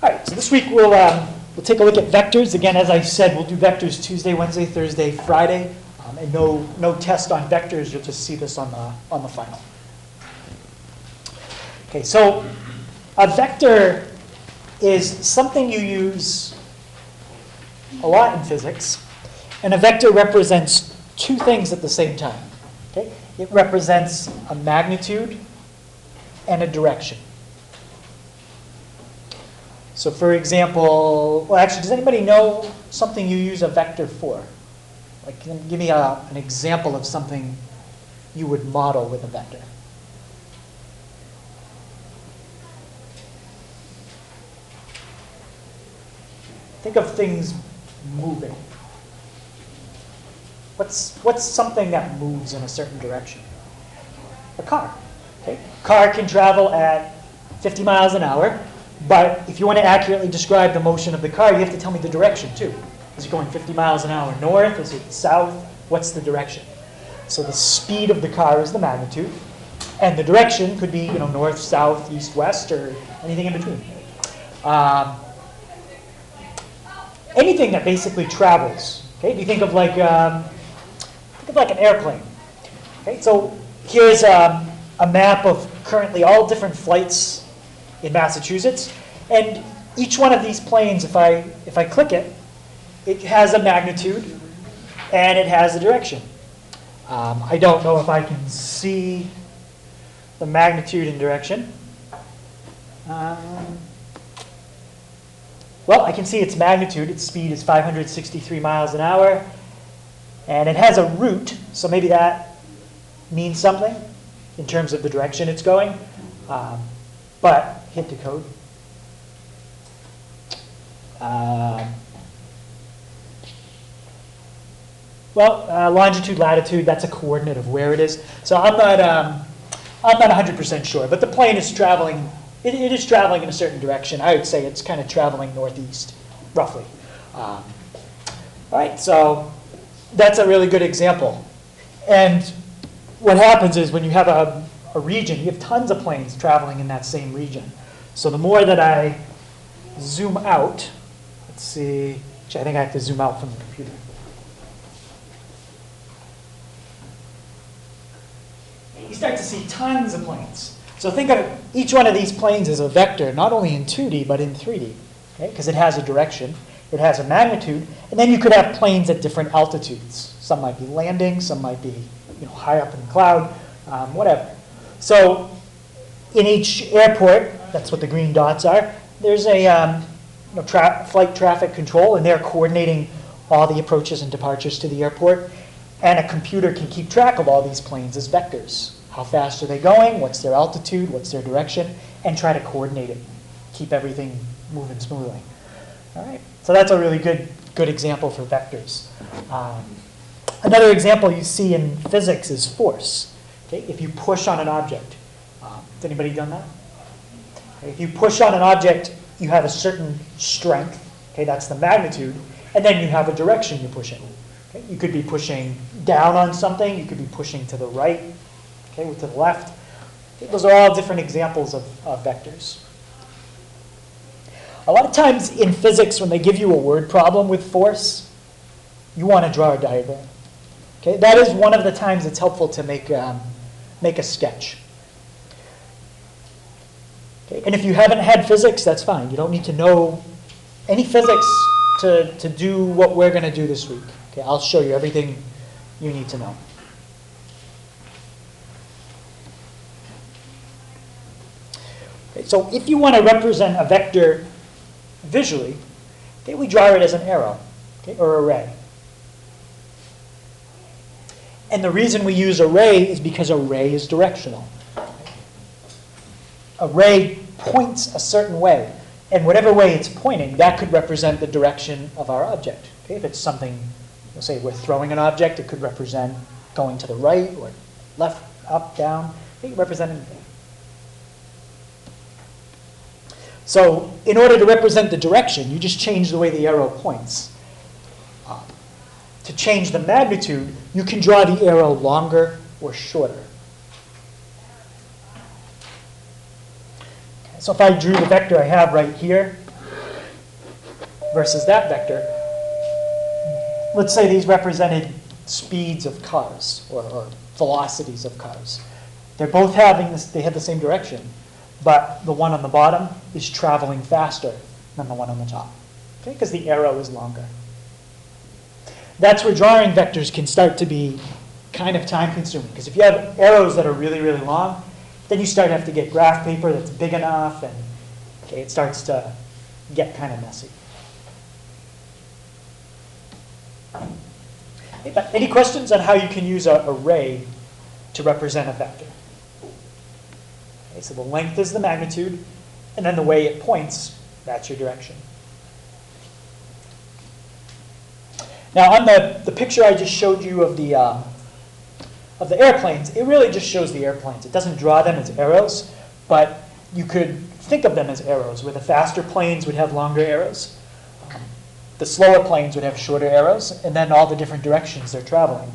All right, so this week we'll take a look at vectors. Again, as I said, we'll do vectors Tuesday, Wednesday, Thursday, Friday, and no test on vectors. You'll just see this on the final. Okay, so a vector is something you use a lot in physics, and a vector represents two things at the same time. Okay, it represents a magnitude and a direction. So for example, well actually, does anybody know something you use a vector for? Like, give me an example of something you would model with a vector. Think of things moving. What's something that moves in a certain direction? A car. Okay? Car can travel at 50 miles an hour. But if you want to accurately describe the motion of the car, you have to tell me the direction too. Is it going 50 miles an hour north? Is it south? What's the direction? So the speed of the car is the magnitude, and the direction could be north, south, east, west, or anything in between. Anything that basically travels. Okay, if you think of like an airplane. Okay, so here's a map of currently all different flights in Massachusetts, and each one of these planes, if I click it, it has a magnitude and it has a direction. I don't know if I can see the magnitude and direction. Well, I can see its magnitude. Its speed is 563 miles an hour, and it has a route, so maybe that means something in terms of the direction it's going. But hit decode. Longitude, latitude, that's a coordinate of where it is. So I'm not 100% sure, but the plane is traveling. It is traveling in a certain direction. I would say it's kind of traveling northeast, roughly. All right, so that's a really good example. And what happens is when you have a region, you have tons of planes traveling in that same region. So the more that I zoom out, let's see, actually I think I have to zoom out from the computer. You start to see tons of planes. So think of each one of these planes as a vector, not only in 2D, but in 3D, because it has a direction, it has a magnitude, and then you could have planes at different altitudes. Some might be landing, some might be high up in the cloud, whatever. So in each airport, that's what the green dots are, there's a flight traffic control, and they're coordinating all the approaches and departures to the airport. And a computer can keep track of all these planes as vectors. How fast are they going? What's their altitude? What's their direction? And try to coordinate it, keep everything moving smoothly. All right, so that's a really good example for vectors. Another example you see in physics is force. Okay, if you push on an object, has anybody done that? Okay, if you push on an object, you have a certain strength. Okay, that's the magnitude, and then you have a direction you're pushing. Okay, you could be pushing down on something. You could be pushing to the right. Okay, or to the left. Okay, those are all different examples of vectors. A lot of times in physics, when they give you a word problem with force, you want to draw a diagram. Okay, that is one of the times it's helpful to make a sketch. Okay, and if you haven't had physics, that's fine. You don't need to know any physics to do what we're going to do this week. Okay, I'll show you everything you need to know. Okay, so if you want to represent a vector visually, okay, we draw it as an arrow, okay, or array. And the reason we use array is because array is directional. Array points a certain way, and whatever way it's pointing, that could represent the direction of our object. Okay, if it's something, let's say we're throwing an object, it could represent going to the right or left, up, down. It could represent anything. So in order to represent the direction, you just change the way the arrow points. To change the magnitude, you can draw the arrow longer or shorter. So if I drew the vector I have right here, versus that vector, let's say these represented speeds of cars or velocities of cars. They're both having this, they have the same direction, but the one on the bottom is traveling faster than the one on the top, okay? Because the arrow is longer. That's where drawing vectors can start to be kind of time consuming, because if you have arrows that are really, really long, then you start to have to get graph paper that's big enough, and okay, it starts to get kind of messy. Any questions on how you can use an array to represent a vector? Okay, so the length is the magnitude, and then the way it points, that's your direction. Now on the picture I just showed you of the airplanes, it really just shows the airplanes. It doesn't draw them as arrows, but you could think of them as arrows, where the faster planes would have longer arrows. The slower planes would have shorter arrows, and then all the different directions they're traveling.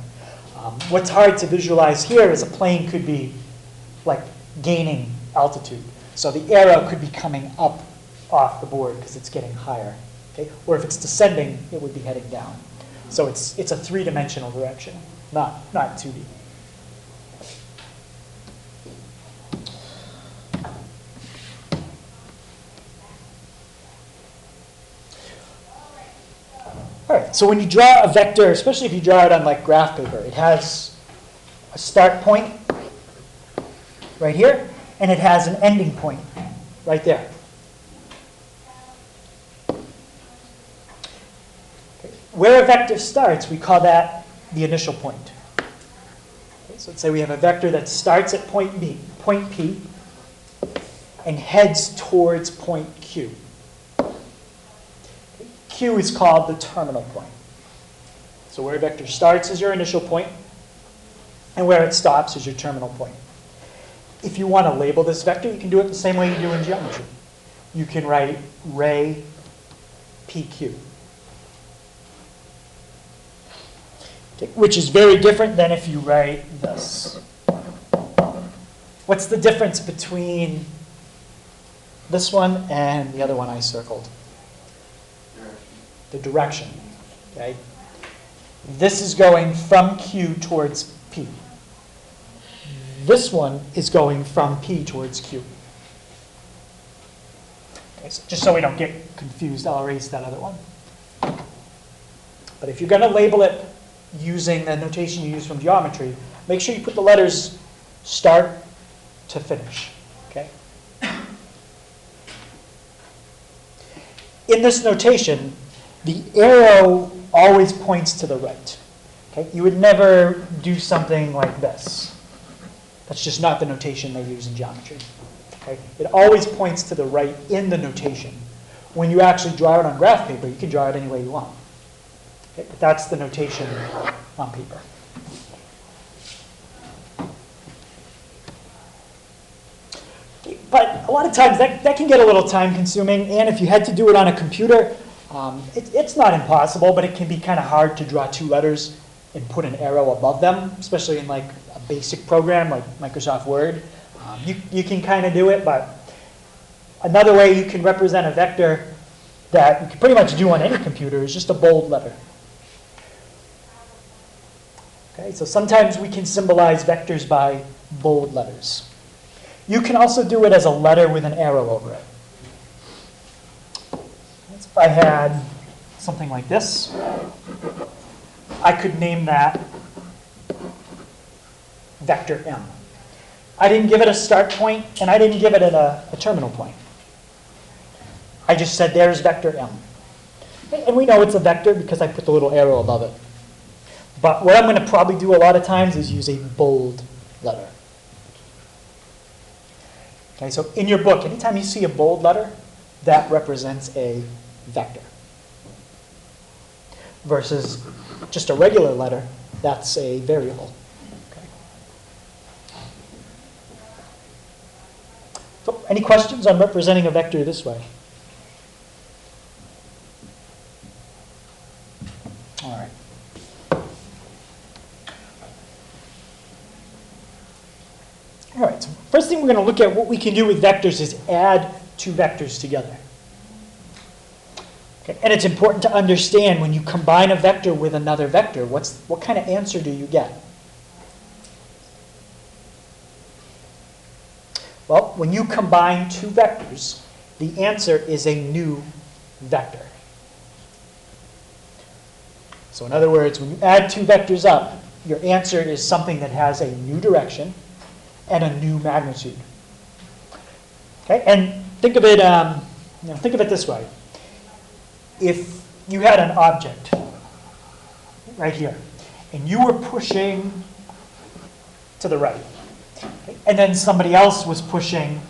What's hard to visualize here is a plane could be like gaining altitude. So the arrow could be coming up off the board because it's getting higher. Okay? Or if it's descending, it would be heading down. So it's a three-dimensional direction, not 2D. All right, so when you draw a vector, especially if you draw it on like graph paper, it has a start point right here, and it has an ending point right there. Okay. Where a vector starts, we call that the initial point. Okay, so let's say we have a vector that starts at point P, and heads towards point Q. Q is called the terminal point. So where a vector starts is your initial point, and where it stops is your terminal point. If you want to label this vector, you can do it the same way you do in geometry. You can write ray PQ, okay, which is very different than if you write this. What's the difference between this one and the other one I circled? The direction. Okay? This is going from Q towards P. This one is going from P towards Q. Okay, so just so we don't get confused, I'll erase that other one. But if you're going to label it using the notation you use from geometry, make sure you put the letters start to finish. Okay? In this notation, the arrow always points to the right. Okay? You would never do something like this. That's just not the notation they use in geometry. Okay? It always points to the right in the notation. When you actually draw it on graph paper, you can draw it any way you want. Okay? But that's the notation on paper. Okay, but a lot of times that can get a little time consuming, and if you had to do it on a computer, it's not impossible, but it can be kind of hard to draw two letters and put an arrow above them, especially in like a basic program like Microsoft Word. You can kind of do it, but another way you can represent a vector that you can pretty much do on any computer is just a bold letter. Okay, so sometimes we can symbolize vectors by bold letters. You can also do it as a letter with an arrow over it. If I had something like this, I could name that vector M. I didn't give it a start point, and I didn't give it a terminal point. I just said there's vector M. And we know it's a vector because I put the little arrow above it. But what I'm going to probably do a lot of times is use a bold letter. Okay, so in your book, anytime you see a bold letter, that represents a vector. Versus just a regular letter, that's a variable. Okay. So, any questions on representing a vector this way? All right. All right, so first thing we're going to look at what we can do with vectors is add two vectors together. Okay? And it's important to understand when you combine a vector with another vector, what kind of answer do you get? Well, when you combine two vectors, the answer is a new vector. So in other words, when you add two vectors up, your answer is something that has a new direction and a new magnitude. Okay, and think of it, think of it this way. If you had an object right here, and you were pushing to the right, okay, and then somebody else was pushing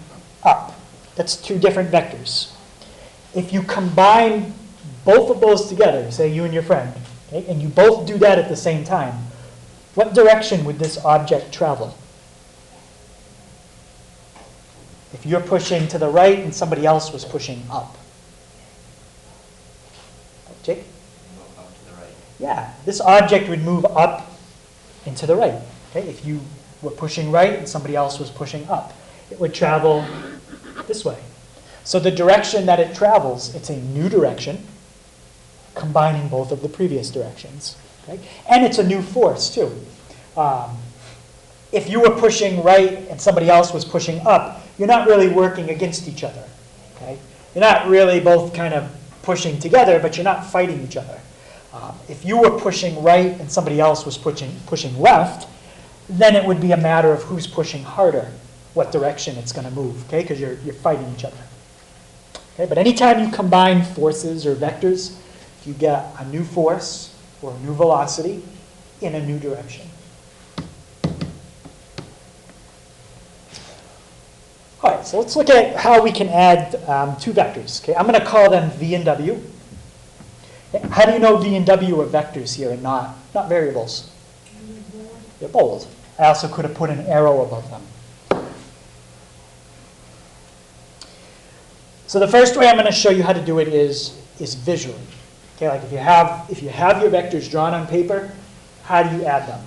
up, that's two different vectors. If you combine both of those together, say you and your friend, okay, and you both do that at the same time, what direction would this object travel? If you're pushing to the right and somebody else was pushing up. Jake? Move up to the right. Yeah, this object would move up and to the right. Okay? If you were pushing right and somebody else was pushing up, it would travel this way. So the direction that it travels, it's a new direction, combining both of the previous directions. Okay? And it's a new force, too. If you were pushing right and somebody else was pushing up, you're not really working against each other. Okay? You're not really both kind of pushing together, but you're not fighting each other. If you were pushing right and somebody else was pushing left, then it would be a matter of who's pushing harder, what direction it's going to move, okay? Because you're fighting each other. Okay? But anytime you combine forces or vectors, you get a new force or a new velocity in a new direction. All right, so let's look at how we can add two vectors. Okay, I'm going to call them V and W. Okay, how do you know V and W are vectors here and not variables? They're bold. I also could have put an arrow above them. So the first way I'm going to show you how to do it is visually. Okay, like if you have your vectors drawn on paper, how do you add them?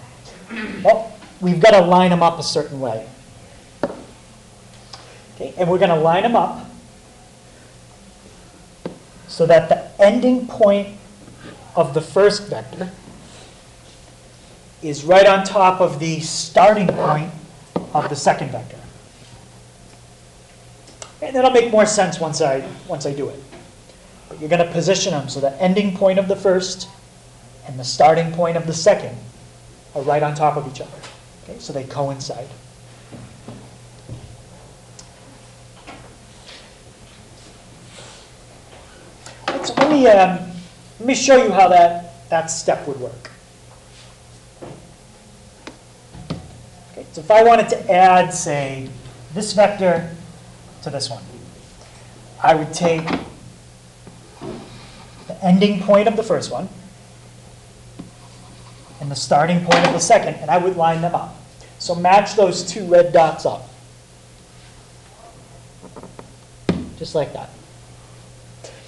Well, we've got to line them up a certain way. Okay, and we're going to line them up so that the ending point of the first vector is right on top of the starting point of the second vector. And that'll make more sense once I do it. But you're going to position them so the ending point of the first and the starting point of the second are right on top of each other. Okay, so they coincide. So let me show you how that step would work. Okay, so if I wanted to add, say, this vector to this one, I would take the ending point of the first one and the starting point of the second, and I would line them up. So match those two red dots up. Just like that.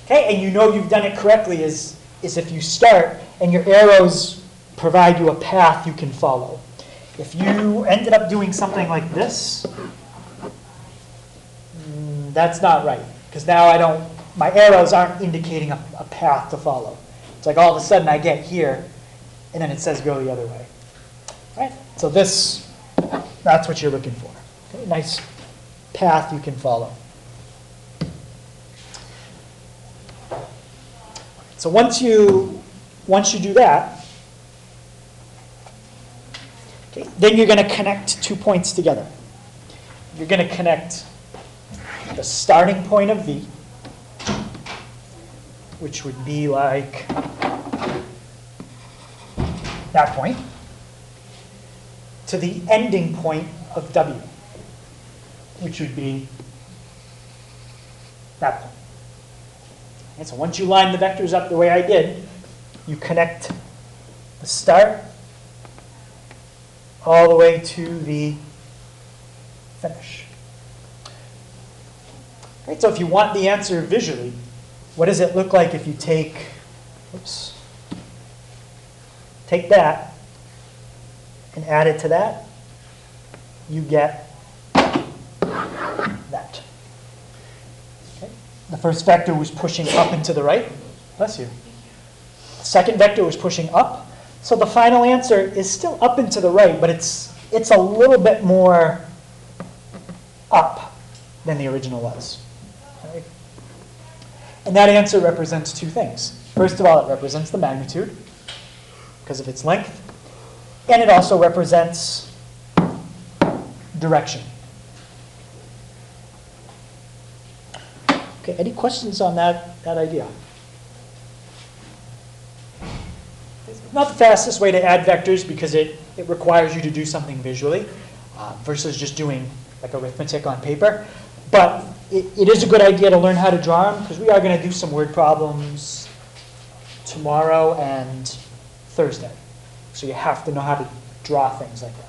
Okay, and you know you've done it correctly is if you start and your arrows provide you a path you can follow. If you ended up doing something like this, that's not right. Because now my arrows aren't indicating a path to follow. It's like all of a sudden I get here, and then it says go the other way. Right? So that's what you're looking for. Okay, nice path you can follow. So once you do that, okay, then you're going to connect 2 points together. You're going to connect the starting point of V, which would be like that point, to the ending point of W, which would be that point. And so once you line the vectors up the way I did, you connect the start all the way to the finish. Right, so if you want the answer visually, what does it look like if you take that and add it to that? You get that. Okay. The first vector was pushing up and to the right. Bless you. The second vector was pushing up. So the final answer is still up and to the right, but it's a little bit more up than the original was. Okay? And that answer represents two things. First of all, it represents the magnitude because of its length, and it also represents direction. Okay, any questions on that idea? It's not the fastest way to add vectors because it requires you to do something visually versus just doing like arithmetic on paper. But it is a good idea to learn how to draw them because we are going to do some word problems tomorrow and Thursday. So you have to know how to draw things like that.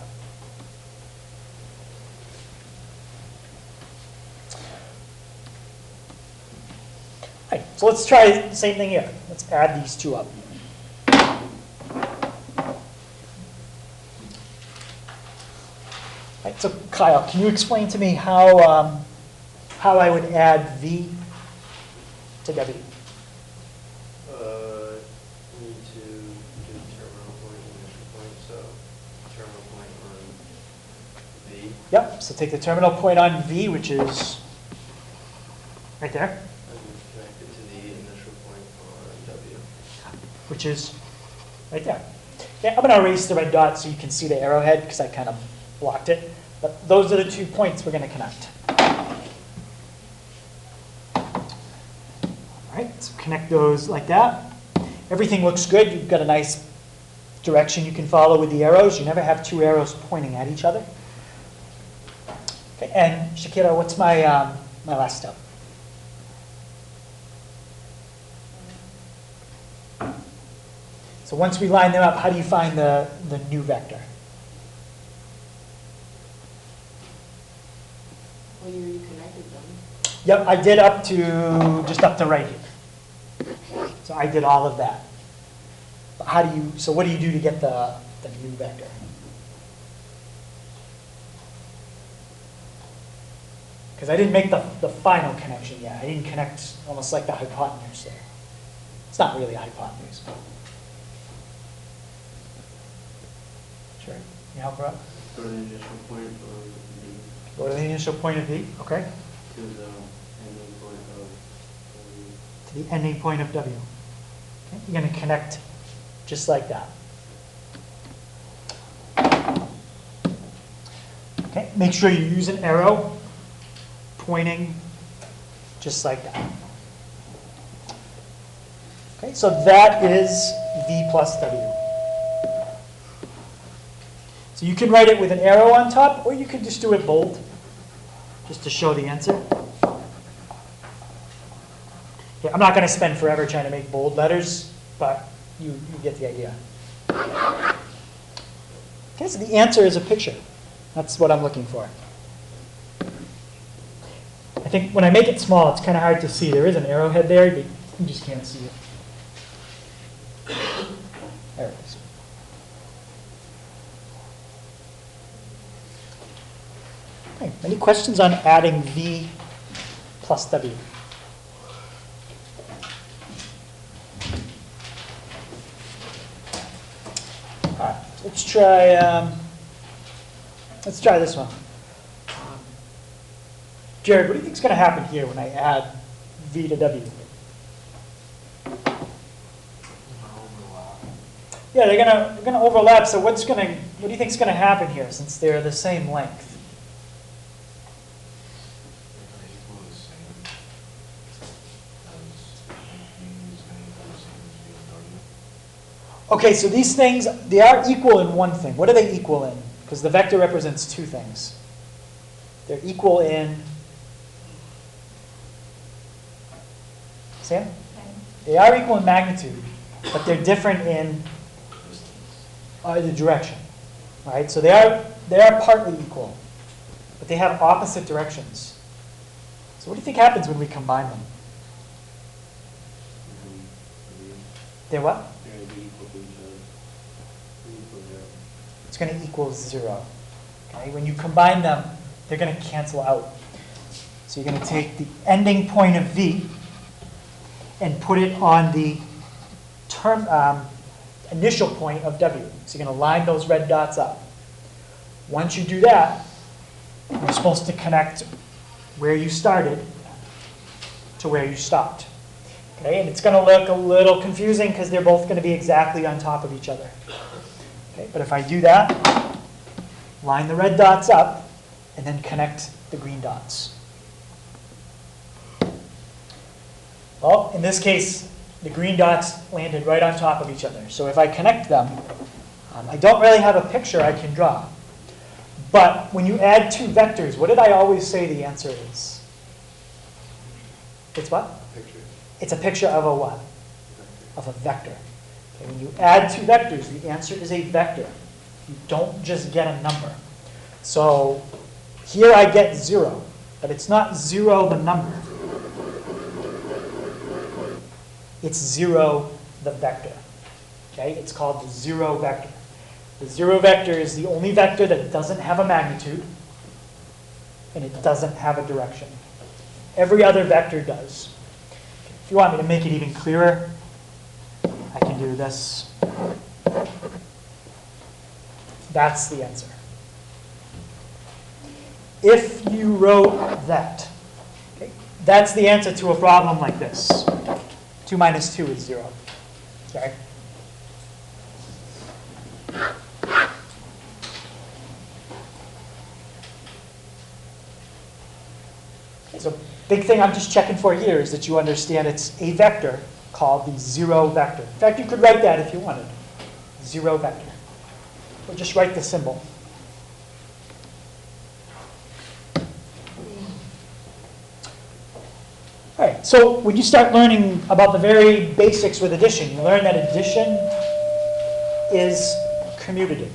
All right, so let's try the same thing here. Let's add these two up. All right, so Kyle, can you explain to me how I would add V to W? You need to do terminal point and initial point, so terminal point on V. Yep, so take the terminal point on V, which is right there, And connect it to the initial point on W. which is right there. Yeah, I'm going to erase the red dot so you can see the arrowhead because I kind of blocked it. But those are the 2 points we're going to connect. All right, so connect those like that. Everything looks good. You've got a nice direction you can follow with the arrows. You never have 2 arrows pointing at each other. Okay, and Shakira, what's my last step? So once we line them up, how do you find the new vector? Well, you already connected them. Yep, I did just up to right here. So I did all of that. But so what do you do to get the new vector? Because I didn't make the final connection yet. I didn't connect almost like the hypotenuse there. It's not really a hypotenuse. But sure, can you help her out? Go to the initial point on V. Go to the initial point of V, okay? To the ending point of W. To the ending point of W. Okay, you're going to connect just like that. Okay, make sure you use an arrow pointing just like that. Okay, so that is V plus W. So you can write it with an arrow on top, or you can just do it bold, just to show the answer. Yeah, I'm not going to spend forever trying to make bold letters, but you get the idea. Okay, so the answer is a picture. That's what I'm looking for. I think when I make it small, it's kind of hard to see. There is an arrowhead there, but you just can't see it. There it is. Okay, any questions on adding V plus W? All right, let's try this one. Jared, what do you think is going to happen here when I add V to W? Yeah, they're gonna overlap. So what do you think is going to happen here since they're the same length? Okay, so these things, they are equal in one thing. What are they equal in? Because the vector represents 2 things. They're equal in, Sam? They are equal in magnitude, but they're different in the direction. All right, so they are partly equal, but they have opposite directions. So what do you think happens when we combine them? They're what? It's going to equal 0. Okay? When you combine them, they're going to cancel out. So you're going to take the ending point of V and put it on the initial point of W. So you're going to line those red dots up. Once you do that, you're supposed to connect where you started to where you stopped. Okay, and it's going to look a little confusing because they're both going to be exactly on top of each other. Okay, but if I do that, line the red dots up, and then connect the green dots. Well, in this case, the green dots landed right on top of each other. So if I connect them, I don't really have a picture I can draw. But when you add two vectors, what did I always say the answer is? It's what? Picture. It's a picture of a what? Of a vector. Okay, when you add two vectors, the answer is a vector. You don't just get a number. So here I get 0, but it's not 0 the number. It's 0 the vector. Okay, it's called the 0 vector. The 0 vector is the only vector that doesn't have a magnitude, and it doesn't have a direction. Every other vector does. If you want me to make it even clearer, I can do this. That's the answer. If you wrote that, okay, that's the answer to a problem like this. 2 minus 2 is 0. Okay? So big thing I'm just checking for here is that you understand it's a vector called the 0 vector. In fact, you could write that if you wanted. 0 vector. Or just write the symbol. All right, so when you start learning about the very basics with addition, you learn that addition is commutative.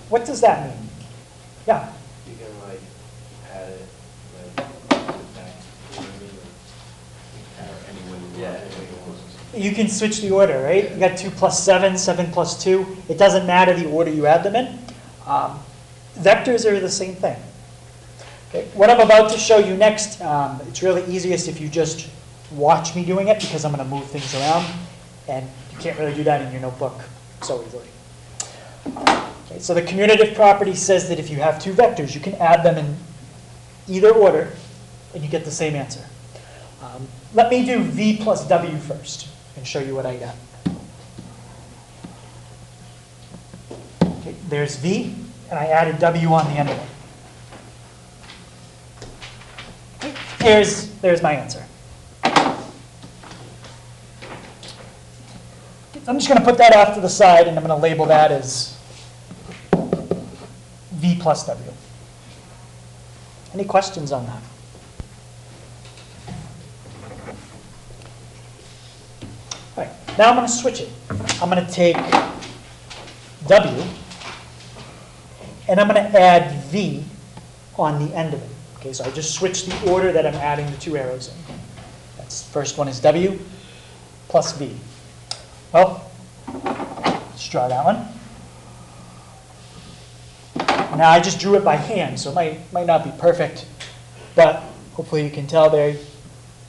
What does that mean? Yeah? You can like add it, like, back, you know what I mean? Yeah, any way you want. You can switch the order, right? You got 2 plus 7, 7 plus 2. It doesn't matter the order you add them in. Vectors are the same thing. Okay. What I'm about to show you next, it's really easiest if you just watch me doing it because I'm going to move things around, and you can't really do that in your notebook so easily. Okay, so the commutative property says that if you have two vectors, you can add them in either order, and you get the same answer. Let me do v plus w first and show you what I got. Okay, there's v, and I added w on the end of it. There's my answer. I'm just going to put that off to the side, and I'm going to label that as v plus w. Any questions on that? All right, now I'm going to switch it. I'm going to take w, and I'm going to add v on the end of it. Okay, so I just switched the order that I'm adding the two arrows in. That's, first one is w plus v. Well, let's draw that one. Now I just drew it by hand, so it might not be perfect, but hopefully you can tell they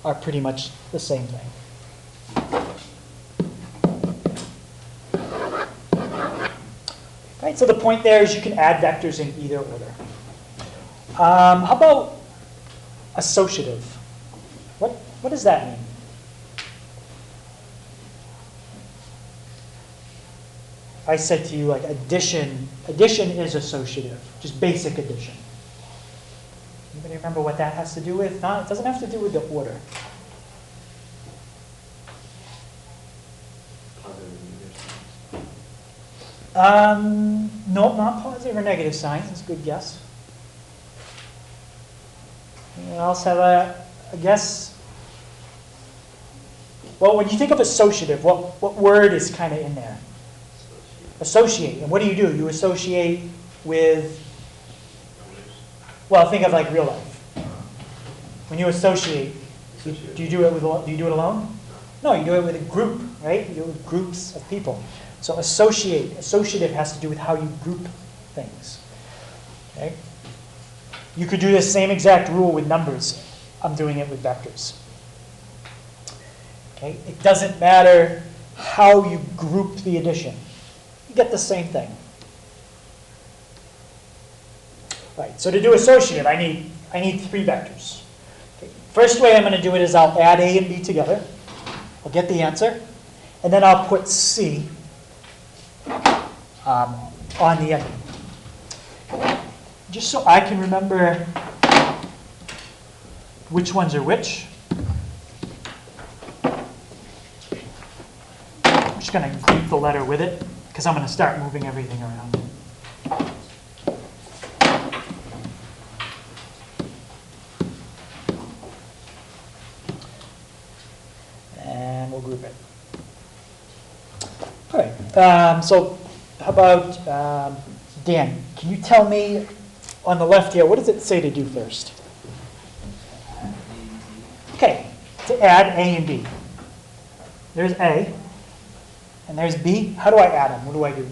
are pretty much the same thing. Right, so the point there is you can add vectors in either order. How about associative? What does that mean? If I said to you like addition is associative, just basic addition. Anybody remember what that has to do with? No, it doesn't have to do with the order. No, not positive or negative signs. That's a good guess. Anyone else have a guess? Well, when you think of associative, what word is kind of in there? Associate. And what do? You associate with, well, think of like real life. When you associate, do you do it alone? No, you do it with a group, right? You do it with groups of people. So associative has to do with how you group things. Okay? You could do the same exact rule with numbers. I'm doing it with vectors. Okay? It doesn't matter how you group the addition. You get the same thing. Right, so to do associative, I need 3 vectors. Okay. First way I'm going to do it is I'll add A and B together. I'll get the answer. And then I'll put C on the end. Just so I can remember which ones are which. I'm just going to group the letter with it because I'm going to start moving everything around. And we'll group it. All right, so how about Dan, can you tell me on the left here, what does it say to do first? Okay, to add A and B. There's A, and there's B. How do I add them? What do I do?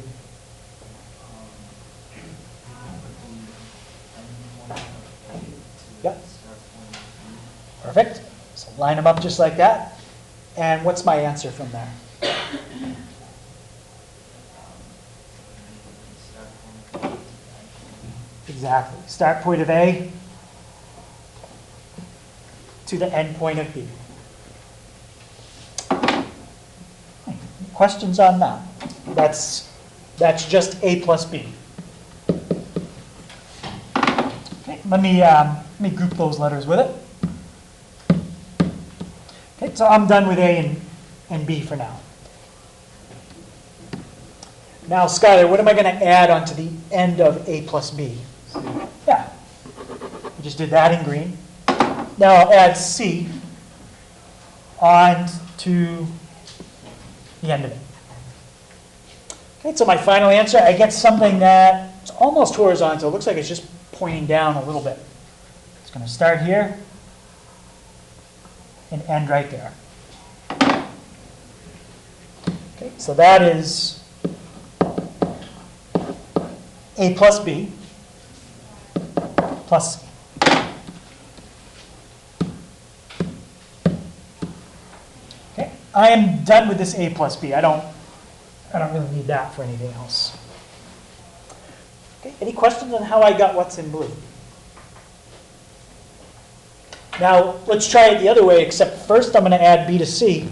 Yep. Perfect. So line them up just like that. And what's my answer from there? Exactly. Start point of A to the end point of B. Questions on that? That's just A plus B. Okay, let me group those letters with it. Okay, so I'm done with A and B for now. Now, Skylar, what am I going to add onto the end of A plus B? Yeah, we just did that in green. Now I'll add C on to the end of it. Okay, so my final answer, I get something that's almost horizontal. It looks like it's just pointing down a little bit. It's going to start here and end right there. Okay, so that is A plus B plus C. Okay, I am done with this A plus B. I don't really need that for anything else. Okay, any questions on how I got what's in blue? Now, let's try it the other way, except first I'm going to add B to C,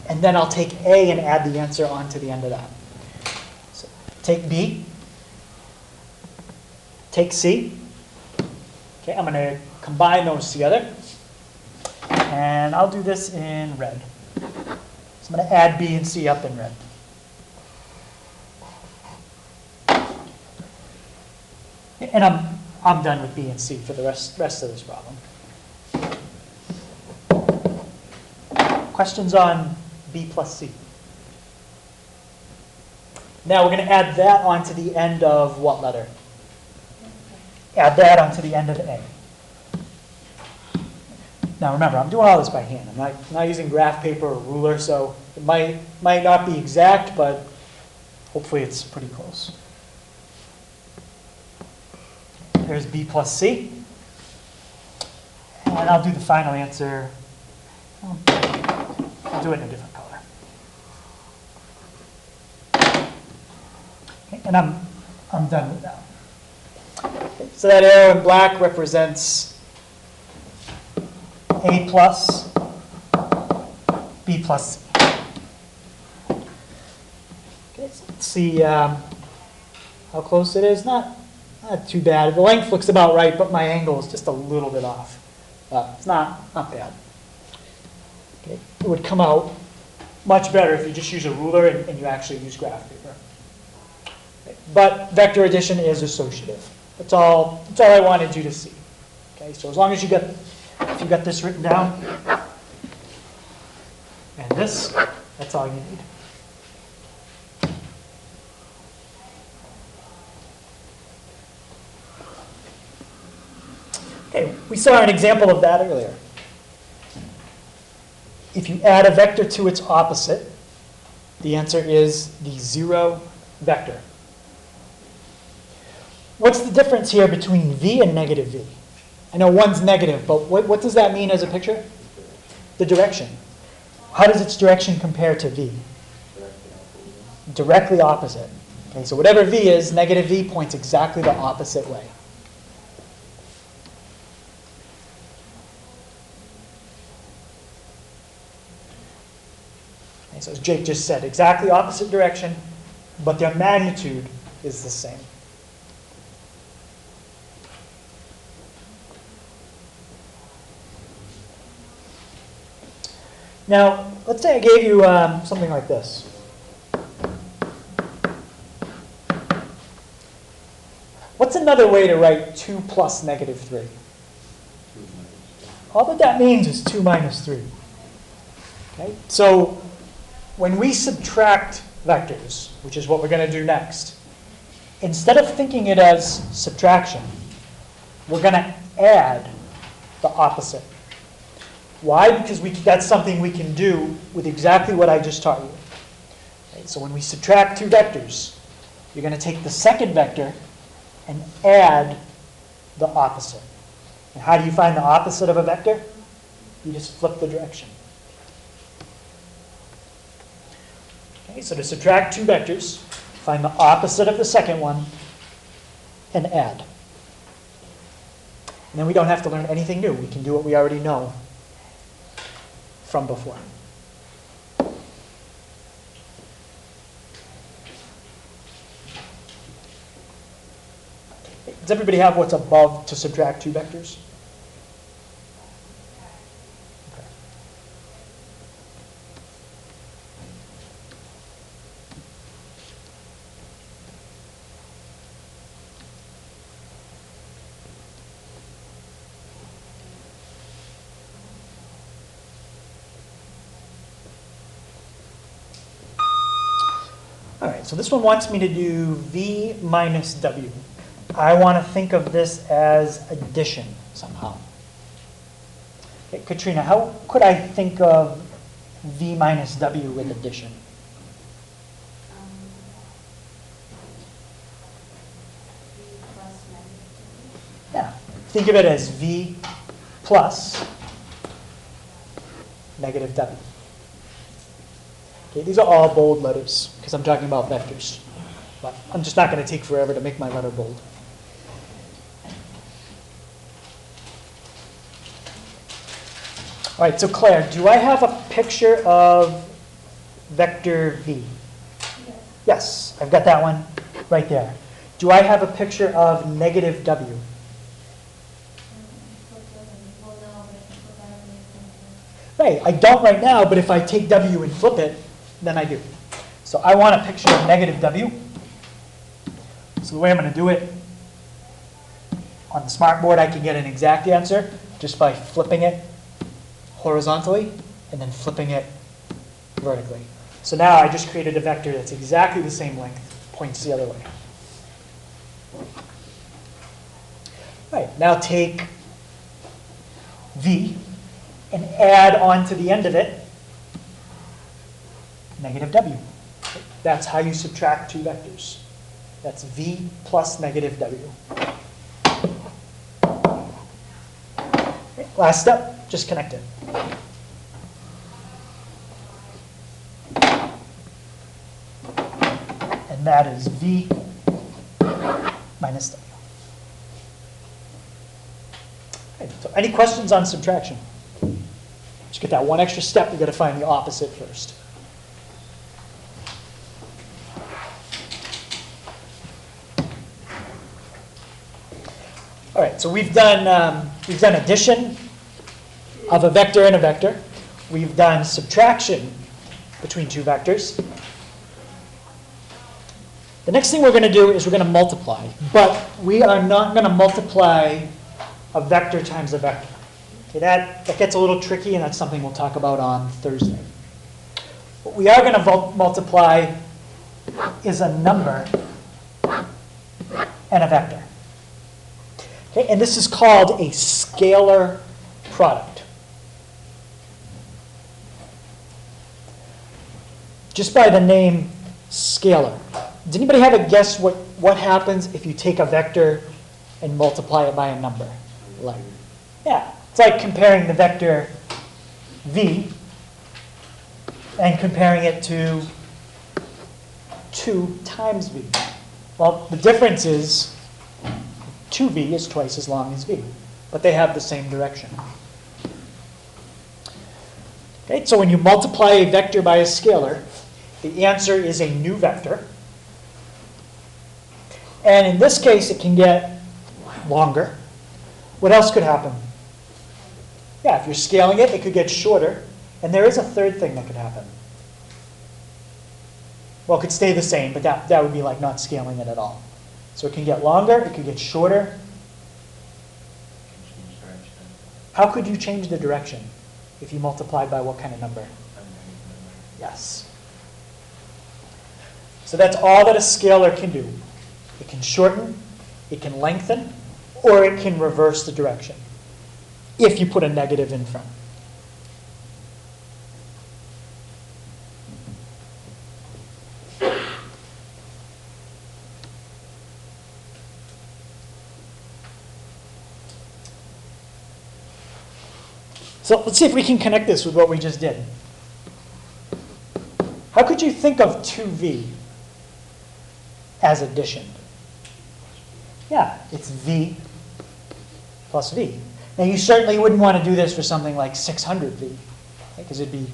and then I'll take A and add the answer onto the end of that. So take B, take C. Okay, I'm going to combine those together, and I'll do this in red. So I'm going to add B and C up in red. And I'm done with B and C for the rest of this problem. Questions on B plus C? Now we're going to add that onto the end of what letter? Add that onto the end of A. Now remember, I'm doing all this by hand. I'm not using graph paper or ruler, so it might not be exact, but hopefully it's pretty close. There's B plus C. And I'll do the final answer. I'll do it in a different color. Okay, and I'm done with that. Okay, so that arrow in black represents A plus, B plus C. Okay, so let's see how close it is. Not too bad. The length looks about right, but my angle is just a little bit off. It's not bad. Okay. It would come out much better if you just use a ruler and you actually use graph paper. Okay. But vector addition is associative. That's all I wanted you to see. Okay, so as long as if you got this written down and this, that's all you need. Okay, we saw an example of that earlier. If you add a vector to its opposite, the answer is the 0 vector. What's the difference here between V and negative V? I know one's negative, but what does that mean as a picture? The direction. How does its direction compare to V? directly opposite. Okay, so whatever v is, negative v points exactly the opposite way. Okay, so as Jake just said, exactly opposite direction, but their magnitude is the same. Now, let's say I gave you something like this. What's another way to write 2 plus negative 3? All that that means is 2 minus 3. Okay? So when we subtract vectors, which is what we're going to do next, instead of thinking it as subtraction, we're going to add the opposite. Why? Because that's something we can do with exactly what I just taught you. Okay, so when we subtract two vectors, you're going to take the second vector and add the opposite. And how do you find the opposite of a vector? You just flip the direction. Okay, so to subtract two vectors, find the opposite of the second one and add. And then we don't have to learn anything new. We can do what we already know from before. Does everybody have what's above to subtract two vectors? Okay. All right, so this one wants me to do v minus w. I want to think of this as addition somehow. Okay, Katrina, how could I think of v minus w with addition? V plus negative Yeah, think of it as v plus negative w. Okay, these are all bold letters because I'm talking about vectors. But I'm just not going to take forever to make my letter bold. All right, so Claire, do I have a picture of vector v? Yes, I've got that one right there. Do I have a picture of negative w? Right, I don't right now, but if I take w and flip it, then I do. So I want a picture of negative w. So the way I'm going to do it, on the smartboard I can get an exact answer just by flipping it horizontally and then flipping it vertically. So now I just created a vector that's exactly the same length, points the other way. All right, now take v and add on to the end of it negative w. That's how you subtract two vectors. That's v plus negative w. Okay, last step, just connect it. And that is v minus w. Okay, so any questions on subtraction? Just get that one extra step, you've got to find the opposite first. All right, so we've done addition of a vector and a vector. We've done subtraction between two vectors. The next thing we're going to do is we're going to multiply, but we are not going to multiply a vector times a vector. Okay, that gets a little tricky, and that's something we'll talk about on Thursday. What we are going to multiply is a number and a vector. Okay, and this is called a scalar product. Just by the name scalar. Does anybody have a guess what happens if you take a vector and multiply it by a number? Like, yeah, it's like comparing the vector v and comparing it to 2 times v. Well, the difference is 2v is twice as long as v, but they have the same direction. Okay, so when you multiply a vector by a scalar, the answer is a new vector. And in this case, it can get longer. What else could happen? Yeah, if you're scaling it, it could get shorter. And there is a third thing that could happen. Well, it could stay the same, but that would be like not scaling it at all. So it can get longer, it could get shorter. How could you change the direction if you multiplied by what kind of number? Yes. So that's all that a scalar can do. It can shorten, it can lengthen, or it can reverse the direction if you put a negative in front. So let's see if we can connect this with what we just did. How could you think of 2v as addition? Yeah, it's v plus v. Now you certainly wouldn't want to do this for something like 600v, because it'd be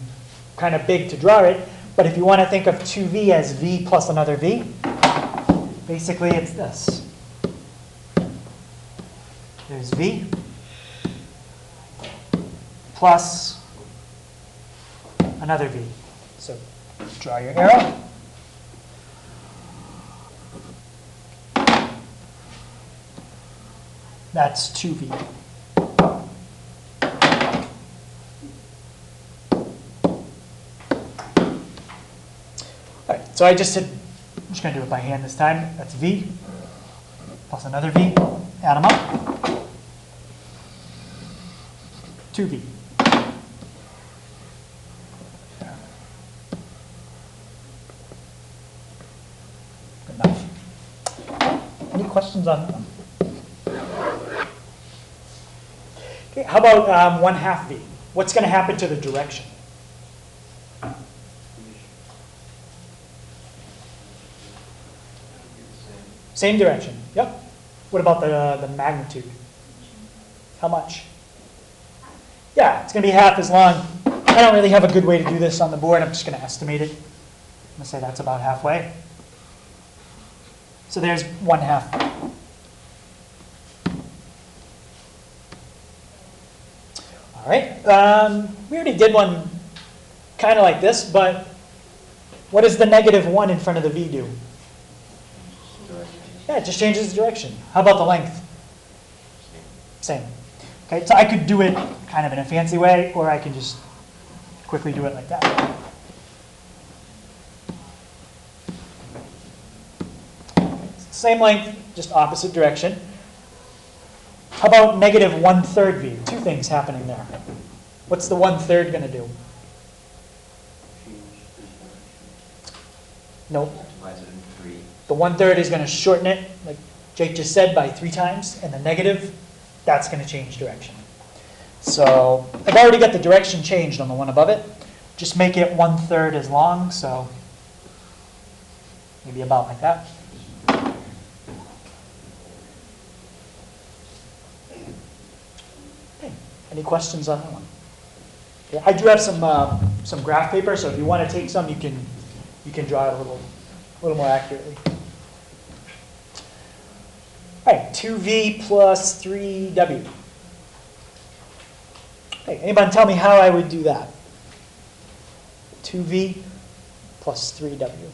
kind of big to draw it. But if you want to think of 2v as v plus another v, basically it's this. There's v plus another v. So draw your arrow. That's 2v. All right, so I just said, I'm just going to do it by hand this time. That's v plus another v. Add them up. 2v. Good enough. Any questions on them? Okay, how about 1/2 v? What's going to happen to the direction? Same direction. Yep. What about the magnitude? How much? Yeah, it's going to be half as long. I don't really have a good way to do this on the board. I'm just going to estimate it. I'm going to say that's about halfway. So there's 1/2. All right. We already did one kind of like this, but what does the -1 in front of the v do? Yeah, it just changes the direction. How about the length? Same. Okay, so I could do it kind of in a fancy way, or I can just quickly do it like that. Same length, just opposite direction. How about -1/3 v? Two things happening there. What's the 1/3 going to do? Nope. Divides it into 3. The 1/3 is going to shorten it, like Jake just said, by 3 times, and the negative, that's going to change direction. So I've already got the direction changed on the one above it. Just make it 1/3 as long, so maybe about like that. Okay. Any questions on that one? Okay. I do have some graph paper, so if you want to take some, you can draw it a little more accurately. All right, 2v plus 3w. Okay, anybody tell me how I would do that? 2v plus 3w.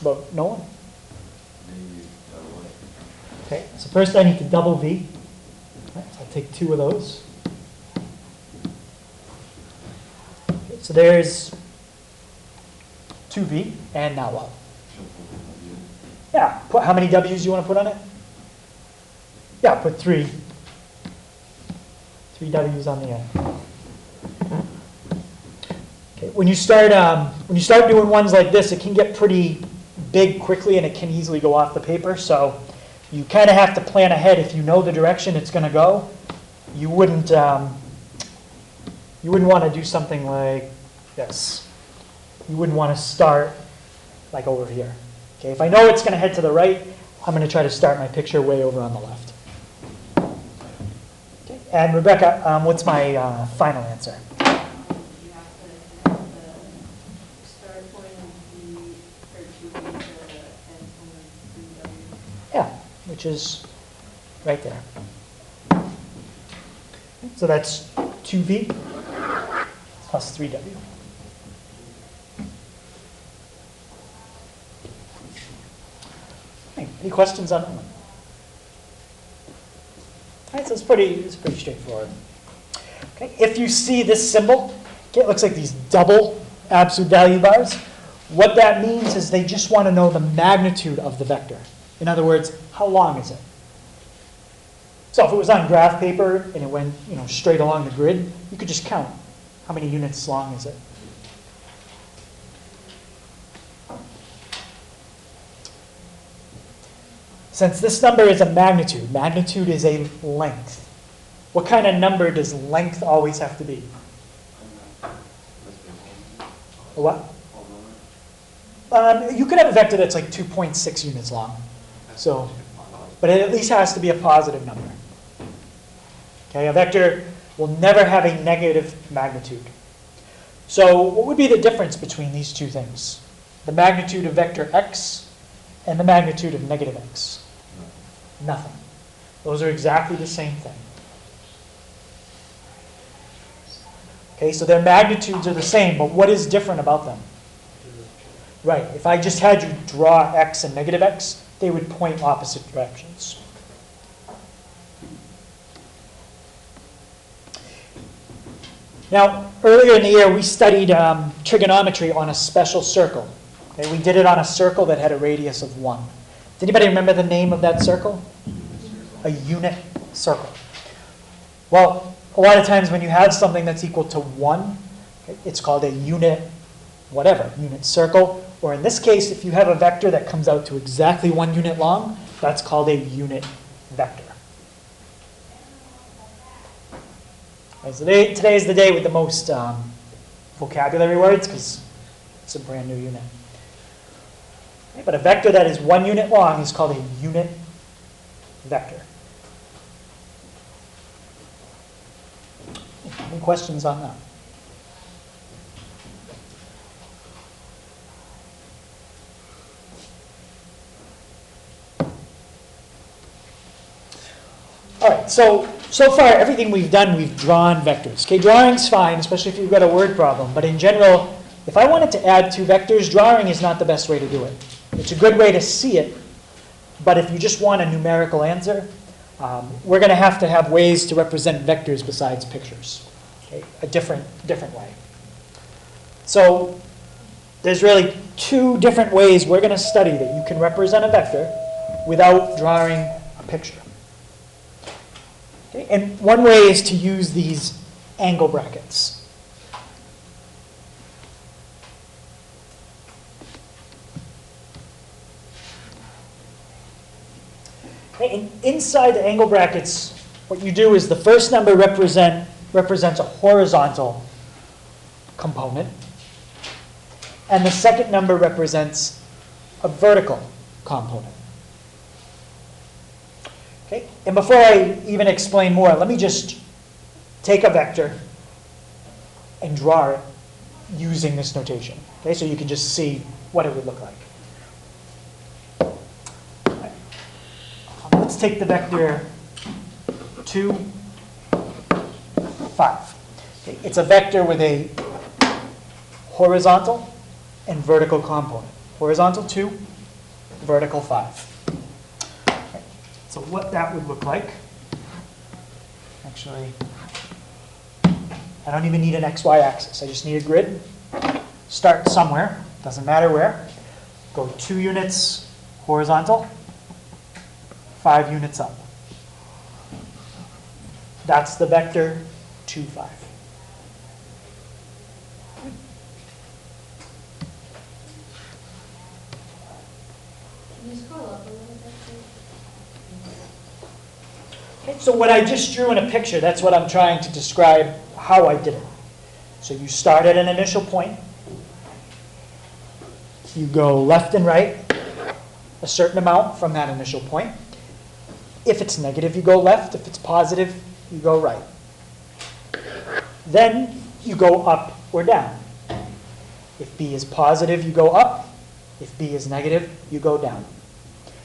But no one? Okay, so first I need to double v. Right, so I'll take 2 of those. Okay, so there's 2v, and now what? Yeah, put how many w's you want to put on it? Yeah, put 3. 3 w's on the end. Okay, when you start doing ones like this, it can get pretty big quickly, and it can easily go off the paper. So you kind of have to plan ahead. If you know the direction it's going to go, you wouldn't want to do something like this. You wouldn't want to start like over here. Okay, if I know it's going to head to the right, I'm going to try to start my picture way over on the left. Okay, and Rebecca, what's my final answer? You have to have the start point of the, or to be the end point of 3W. Yeah, which is right there. So that's 2V plus 3W. Any questions on that one? All right, so it's pretty straightforward. Okay, if you see this symbol, okay, it looks like these double absolute value bars. What that means is they just want to know the magnitude of the vector. In other words, how long is it? So if it was on graph paper and it went, straight along the grid, you could just count how many units long is it. Since this number is a magnitude, magnitude is a length. What kind of number does length always have to be? A what? You could have a vector that's like 2.6 units long. So, but it at least has to be a positive number. Okay, a vector will never have a negative magnitude. So what would be the difference between these two things? The magnitude of vector x and the magnitude of negative x? Nothing. Those are exactly the same thing. Okay, so their magnitudes are the same, but what is different about them? Right, if I just had you draw x and negative x, they would point opposite directions. Now, earlier in the year, we studied trigonometry on a special circle. Okay, we did it on a circle that had a radius of 1. Does anybody remember the name of that circle? A unit circle. Well, a lot of times when you have something that's equal to 1, okay, it's called a unit whatever, unit circle. Or in this case, if you have a vector that comes out to exactly 1 unit long, that's called a unit vector. Okay, so today is the day with the most vocabulary words because it's a brand new unit. Okay, but a vector that is 1 unit long is called a unit vector. Any questions on that? All right, so far everything we've done, we've drawn vectors. Okay, drawing's fine, especially if you've got a word problem. But in general, if I wanted to add 2 vectors, drawing is not the best way to do it. It's a good way to see it, but if you just want a numerical answer, we're going to have ways to represent vectors besides pictures. Okay, a different way. So there's really 2 different ways we're going to study that you can represent a vector without drawing a picture. Okay, and one way is to use these angle brackets. Okay, and inside the angle brackets, what you do is the first number represents a horizontal component, and the second number represents a vertical component. Okay, and before I even explain more, let me just take a vector and draw it using this notation. Okay, so you can just see what it would look like. Let's take the vector 2, 5. Okay, it's a vector with a horizontal and vertical component. Horizontal 2, vertical 5. So what that would look like, actually, I don't even need an XY axis. I just need a grid. Start somewhere, doesn't matter where. Go 2 units horizontal, 5 units up. That's the vector 2, 5. Can you scroll up a little bit, please? Okay, so what I just drew in a picture, that's what I'm trying to describe how I did it. So you start at an initial point, you go left and right a certain amount from that initial point. If it's negative, you go left. If it's positive, you go right. Then you go up or down. If B is positive, you go up. If B is negative, you go down.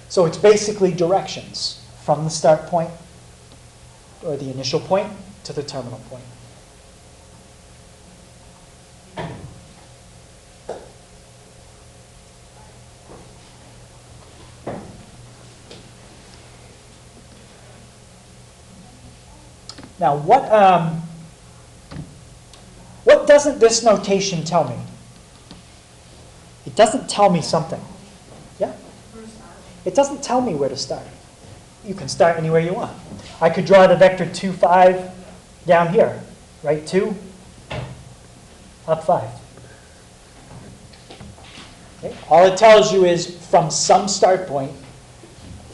So it's basically directions from the start point or the initial point to the terminal point. Now, what doesn't this notation tell me? It doesn't tell me something. Yeah? It doesn't tell me where to start. You can start anywhere you want. I could draw the vector 2, 5 down here. Right 2, up 5. Okay? All it tells you is from some start point,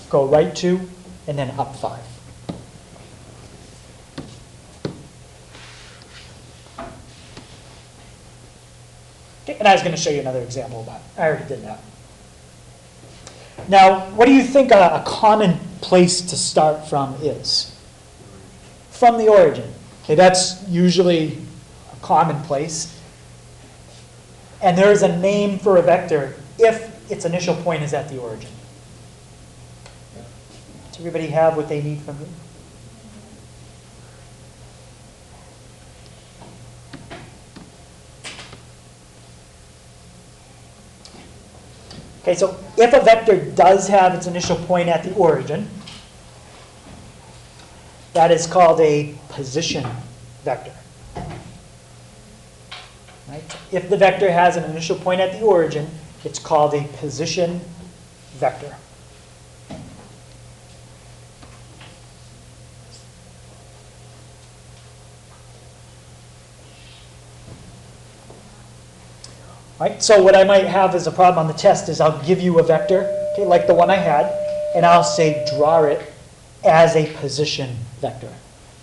go right 2 and then up 5. Okay, and I was going to show you another example, but I already did that. Now, what do you think a common place to start from is? From the origin. Okay, that's usually a common place. And there is a name for a vector if its initial point is at the origin. Does everybody have what they need from you? Okay, so if a vector does have its initial point at the origin, that is called a position vector. Right? If the vector has an initial point at the origin, it's called a position vector. Right? So what I might have as a problem on the test is I'll give you a vector, okay, like the one I had, and I'll say draw it as a position vector.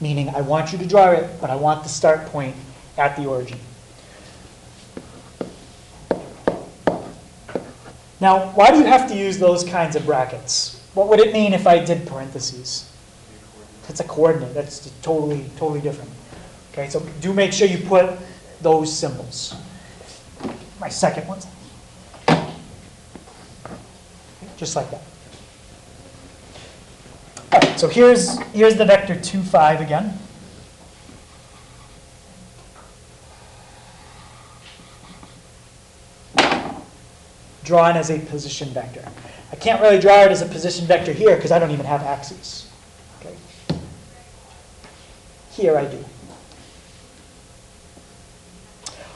Meaning I want you to draw it, but I want the start point at the origin. Now, why do you have to use those kinds of brackets? What would it mean if I did parentheses? It's a coordinate. That's totally different. Okay, so do make sure you put those symbols. My second one. Just like that. All right, so here's the vector 2, 5 again. Drawn as a position vector. I can't really draw it as a position vector here because I don't even have axes. Okay. Here I do.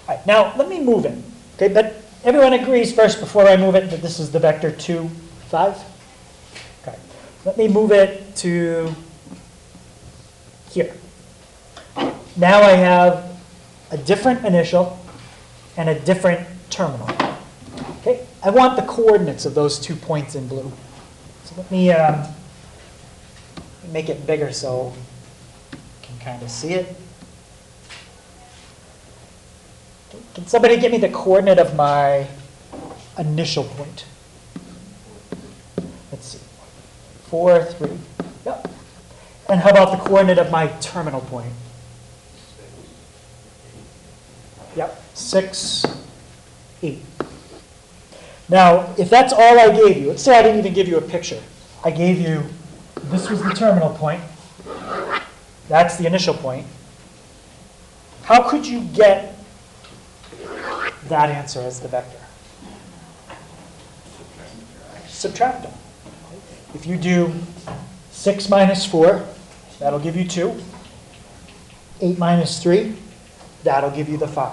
All right, now let me move it. Okay, but everyone agrees first before I move it that this is the vector 2, 5? Okay, let me move it to here. Now I have a different initial and a different terminal. Okay, I want the coordinates of those 2 points in blue. So let me make it bigger so you can kind of see it. Can somebody give me the coordinate of my initial point? Let's see. 4, 3. Yep. And how about the coordinate of my terminal point? Yep. 6, 8. Now, if that's all I gave you, let's say I didn't even give you a picture. I gave you, this was the terminal point. That's the initial point. How could you get that answer as the vector? Subtract them. If you do 6 minus 4, that'll give you 2. 8 minus 3, that'll give you the 5.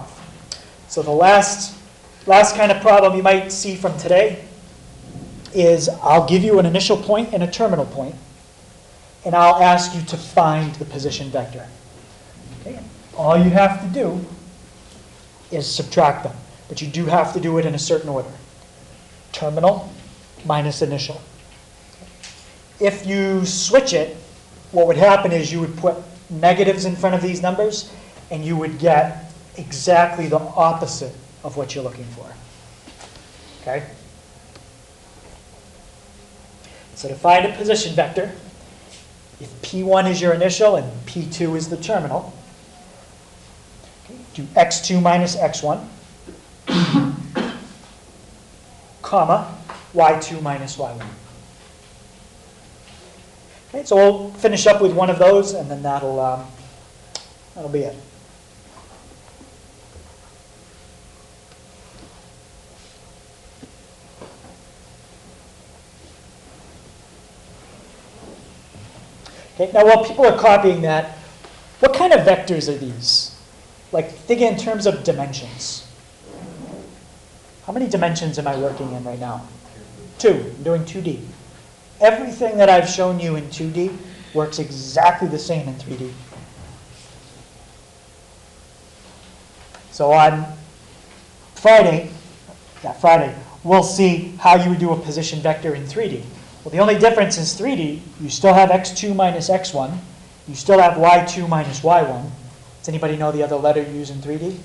So the last kind of problem you might see from today is I'll give you an initial point and a terminal point, and I'll ask you to find the position vector. Okay? All you have to do is subtract them. But you do have to do it in a certain order. Terminal minus initial. If you switch it, what would happen is you would put negatives in front of these numbers, and you would get exactly the opposite of what you're looking for. Okay? So to find a position vector, if P1 is your initial and P2 is the terminal, okay, do x2 minus x1, comma, y2 minus y1. Okay, so we'll finish up with one of those, and then that'll be it. Okay, now while people are copying that, what kind of vectors are these? Like, think in terms of dimensions. How many dimensions am I working in right now? 2. I'm doing 2D. Everything that I've shown you in 2D works exactly the same in 3D. So on Friday, we'll see how you would do a position vector in 3D. Well, the only difference is 3D, you still have x2 minus x1. You still have y2 minus y1. Does anybody know the other letter you use in 3D?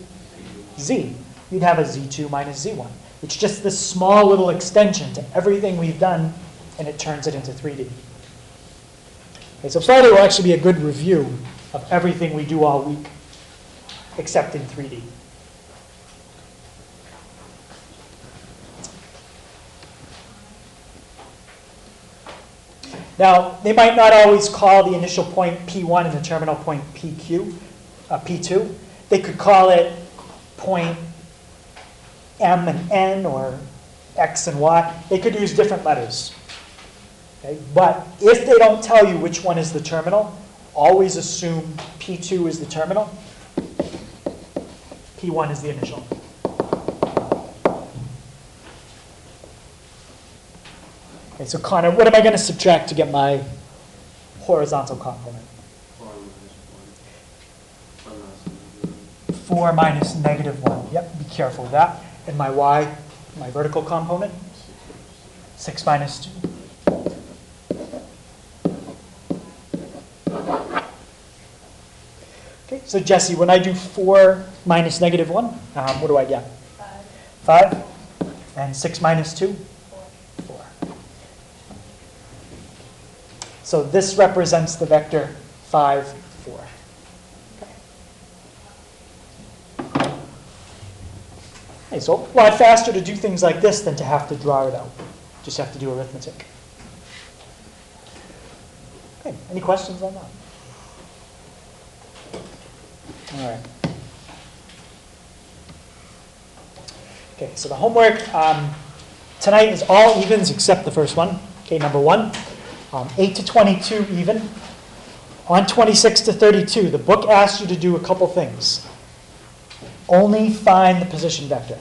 Z. You'd have a z2 minus z1. It's just this small little extension to everything we've done, and it turns it into 3D. Okay, so Friday will actually be a good review of everything we do all week, except in 3D. Now, they might not always call the initial point P1 and the terminal point P2. They could call it point M and N or X and Y. They could use different letters. Okay? But if they don't tell you which one is the terminal, always assume P2 is the terminal, P1 is the initial. Okay, so Connor, what am I going to subtract to get my horizontal component? 4 minus negative 1. Yep, be careful with that. And my y, my vertical component? 6 minus 2. Okay, so Jesse, when I do 4 minus negative 1, what do I get? 5. 5? And 6 minus 2? 4. So this represents the vector 5, 4. Okay, so a lot faster to do things like this than to have to draw it out. Just have to do arithmetic. Okay, any questions on that? All right. Okay, so the homework tonight is all evens except the first one. Okay, number 1, 8 to 22 even. On 26 to 32, the book asks you to do a couple things. Only find the position vector.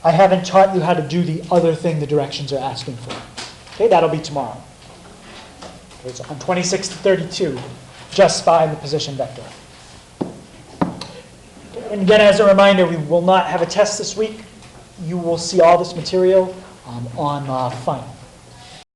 I haven't taught you how to do the other thing the directions are asking for. Okay, that'll be tomorrow. Okay, so on 26 to 32, just find the position vector. Okay, and again, as a reminder, we will not have a test this week. You will see all this material on final.